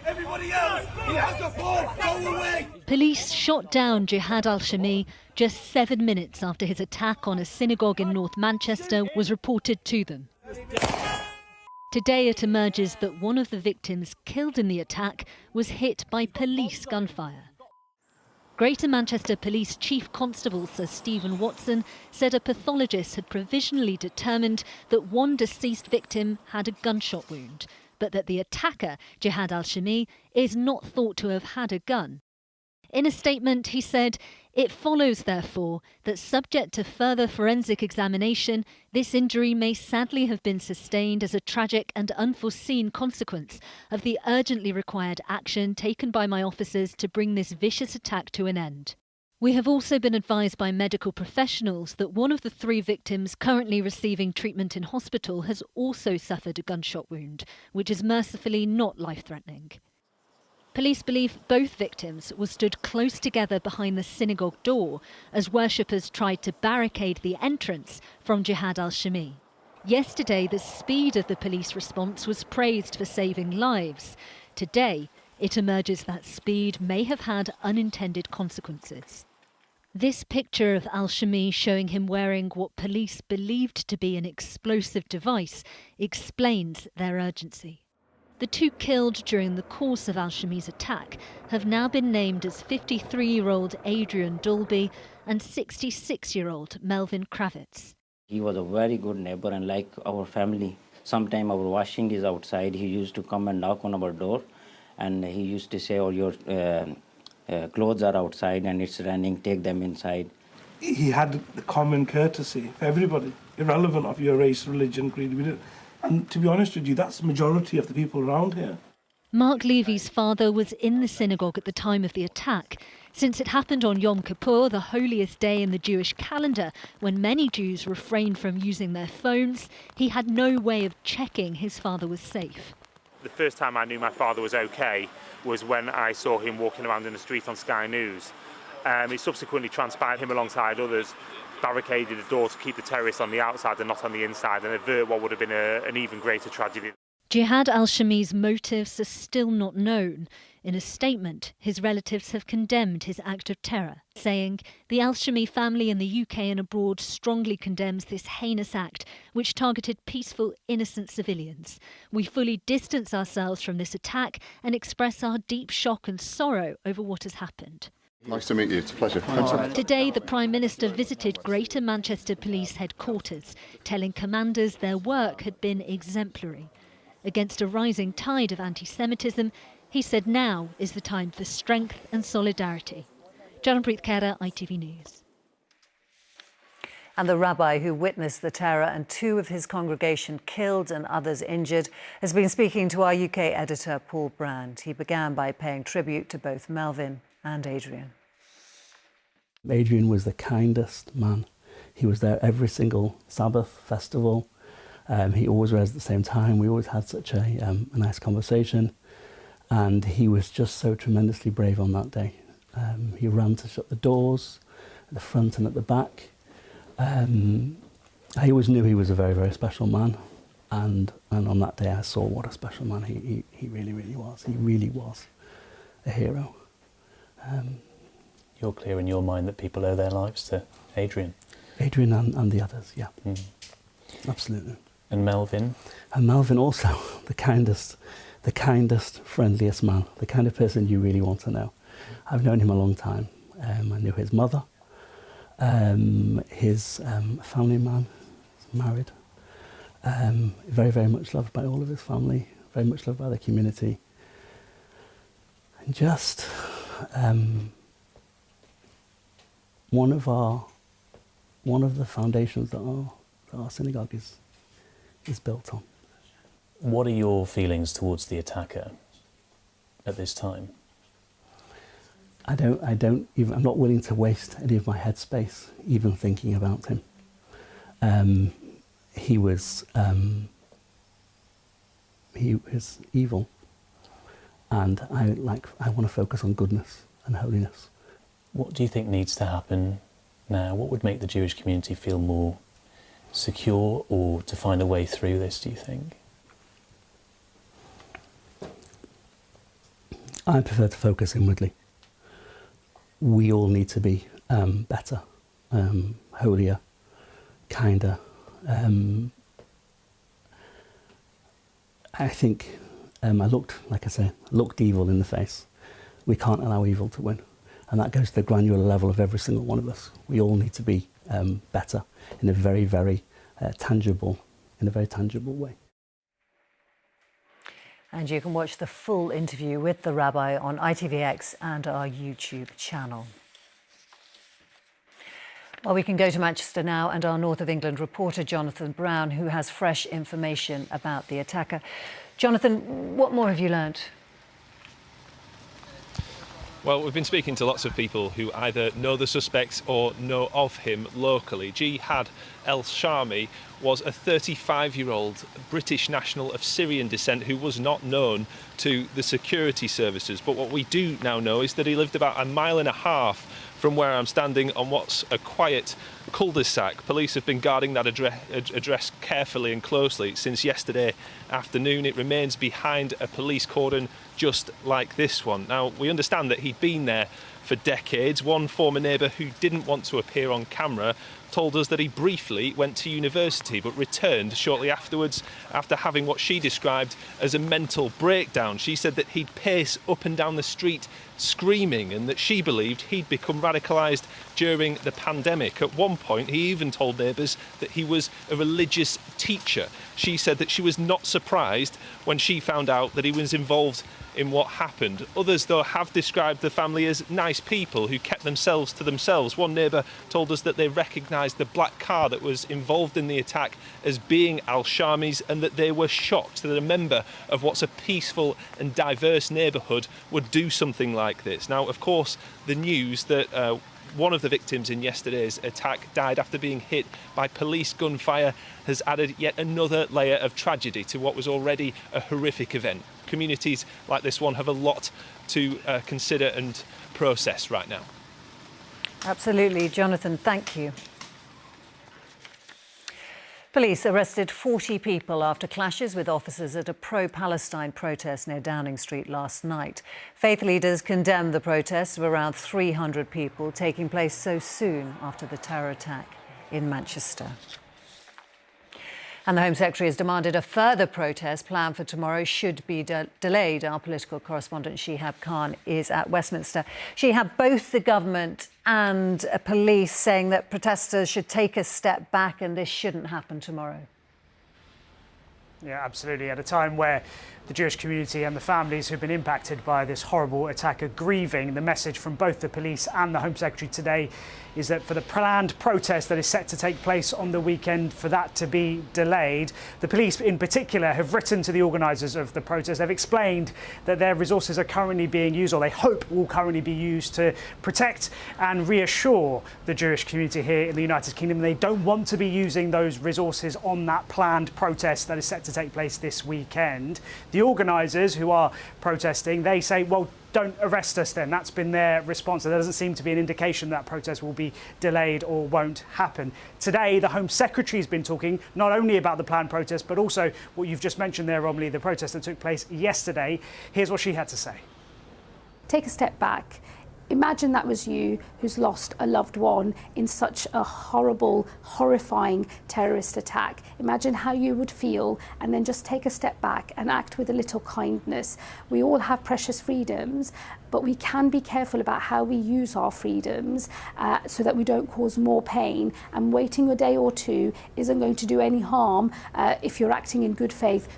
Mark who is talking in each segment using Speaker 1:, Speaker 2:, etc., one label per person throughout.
Speaker 1: Everybody else, he has the ball, go away!
Speaker 2: Police shot down Jihad Al-Shamie just 7 minutes after his attack on a synagogue in North Manchester was reported to them. Today it emerges that one of the victims killed in the attack was hit by police gunfire. Greater Manchester Police Chief Constable Sir Stephen Watson said a pathologist had provisionally determined that one deceased victim had a gunshot wound, but that the attacker, Jihad Al-Shamie, is not thought to have had a gun. In a statement, he said, "It follows, therefore, that subject to further forensic examination, this injury may sadly have been sustained as a tragic and unforeseen consequence of the urgently required action taken by my officers to bring this vicious attack to an end. We have also been advised by medical professionals that one of the 3 victims currently receiving treatment in hospital has also suffered a gunshot wound, which is mercifully not life-threatening." Police believe both victims were stood close together behind the synagogue door as worshippers tried to barricade the entrance from Jihad Al-Shamie. Yesterday, the speed of the police response was praised for saving lives. Today, it emerges that speed may have had unintended consequences. This picture of Al-Shamie showing him wearing what police believed to be an explosive device explains their urgency. The 2 killed during the course of Al-Shamie's attack have now been named as 53-year-old Adrian Daulby and 66-year-old Melvin Cravitz.
Speaker 3: He was a very good neighbor and like our family. Sometime our washing is outside. He used to come and knock on our door and he used to say, "Oh, your clothes are outside and it's raining, take them inside."
Speaker 4: He had the common courtesy for everybody, irrelevant of your race, religion, creed. And to be honest with you, that's the majority of the people around here.
Speaker 2: Mark Levy's father was in the synagogue at the time of the attack. Since it happened on Yom Kippur, the holiest day in the Jewish calendar, when many Jews refrained from using their phones, he had no way of checking his father was safe.
Speaker 5: The first time I knew my father was okay was when I saw him walking around in the street on Sky News. It subsequently transpired him alongside others barricaded the door to keep the terrorists on the outside and not on the inside and avert what would have been an even greater tragedy.
Speaker 2: Jihad Al-Shamie's motives are still not known. In a statement, his relatives have condemned his act of terror, saying the Al-Shamie family in the UK and abroad strongly condemns this heinous act, which targeted peaceful, innocent civilians. We fully distance ourselves from this attack and express our deep shock and sorrow over what has happened.
Speaker 6: Nice to meet you. It's a pleasure.
Speaker 2: Today, the Prime Minister visited Greater Manchester Police headquarters, telling commanders their work had been exemplary. Against a rising tide of anti-Semitism, he said now is the time for strength and solidarity. Janpreet Khera, ITV News.
Speaker 7: And the rabbi who witnessed the terror and 2 of his congregation killed and others injured has been speaking to our UK editor, Paul Brand. He began by paying tribute to both Melvin and Adrian.
Speaker 8: Adrian was the kindest man. He was there every single Sabbath festival. He always read at the same time. We always had such a nice conversation. And he was just so tremendously brave on that day. He ran to shut the doors at the front and at the back. I always knew he was a very, very special man. And on that day I saw what a special man he really, really was. He really was a hero.
Speaker 9: You're clear in your mind that people owe their lives to Adrian?
Speaker 8: Adrian and the others, yeah. Absolutely.
Speaker 9: And Melvin?
Speaker 8: And Melvin also, the kindest, friendliest man, the kind of person you really want to know. I've known him a long time. I knew his mother, his family man, married, very, very much loved by all of his family, very much loved by the community. And just one of the foundations that our synagogue is built on.
Speaker 9: What are your feelings towards the attacker at this time?
Speaker 8: I'm not willing to waste any of my headspace even thinking about him. He was evil, and I want to focus on goodness and holiness.
Speaker 9: What do you think needs to happen now? What would make the Jewish community feel more secure, or to find a way through this, do you think?
Speaker 8: I prefer to focus inwardly. We all need to be better, holier, kinder. I think I looked evil in the face. We can't allow evil to win. And that goes to the granular level of every single one of us. We all need to be better in a very tangible way.
Speaker 7: And you can watch the full interview with the Rabbi on ITVX and our YouTube channel. Well, we can go to Manchester now and our North of England reporter Jonathan Brown, who has fresh information about the attacker. Jonathan, what more have you learnt?
Speaker 6: Well, we've been speaking to lots of people who either know the suspect or know of him locally. Jihad Al-Shamie was a 35-year-old British national of Syrian descent who was not known to the security services. But what we do now know is that he lived about 1.5 miles from where I'm standing on what's a quiet cul-de-sac. Police have been guarding that address carefully and closely since yesterday afternoon. It remains behind a police cordon just like this one. Now, we understand that he'd been there for decades. One former neighbour who didn't want to appear on camera told us that he briefly went to university but returned shortly afterwards after having what she described as a mental breakdown. She said that he'd pace up and down the street screaming and that she believed he'd become radicalised during the pandemic. At one point, he even told neighbours that he was a religious teacher. She said that she was not surprised when she found out that he was involved in what happened. Others, though, have described the family as nice people who kept themselves to themselves. One neighbour told us that they recognised the black car that was involved in the attack as being Al-Shamie's and that they were shocked that a member of what's a peaceful and diverse neighbourhood would do something like this. Now, of course, the news that one of the victims in yesterday's attack died after being hit by police gunfire has added yet another layer of tragedy to what was already a horrific event. Communities like this one have a lot to consider and process right now.
Speaker 7: Absolutely. Jonathan, thank you. Police arrested 40 people after clashes with officers at a pro-Palestine protest near Downing Street last night. Faith leaders condemned the protests of around 300 people taking place so soon after the terror attack in Manchester. And the Home Secretary has demanded a further protest planned for tomorrow should be delayed. Our political correspondent Shihab Khan is at Westminster. Shihab, both the government and police saying that protesters should take a step back and this shouldn't happen tomorrow.
Speaker 10: Yeah, absolutely. At a time where the Jewish community and the families who've been impacted by this horrible attack are grieving, the message from both the police and the Home Secretary today is that for the planned protest that is set to take place on the weekend, for that to be delayed. The police in particular have written to the organisers of the protest. They've explained that their resources are currently being used, or they hope will currently be used, to protect and reassure the Jewish community here in the United Kingdom. They don't want to be using those resources on that planned protest that is set to take place this weekend. The organisers who are protesting, they say, well, don't arrest us then. That's been their response. There doesn't seem to be an indication that protest will be delayed or won't happen. Today, the Home Secretary has been talking not only about the planned protest, but also what you've just mentioned there, Romilly, the protest that took place yesterday. Here's what she had to say.
Speaker 11: Take a step back. Imagine that was you who's lost a loved one in such a horrible, horrifying terrorist attack. Imagine how you would feel, and then just take a step back and act with a little kindness. We all have precious freedoms, but we can be careful about how we use our freedoms so that we don't cause more pain. And waiting a day or two isn't going to do any harm if you're acting in good faith.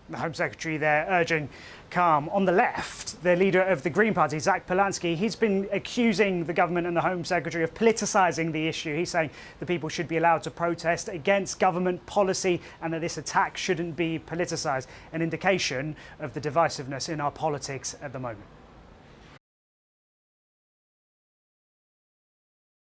Speaker 10: The Home Secretary there urging calm. On the left, the leader of the Green Party, Zach Polanski, he's been accusing the government and the Home Secretary of politicising the issue. He's saying the people should be allowed to protest against government policy and that this attack shouldn't be politicised, an indication of the divisiveness in our politics at the moment.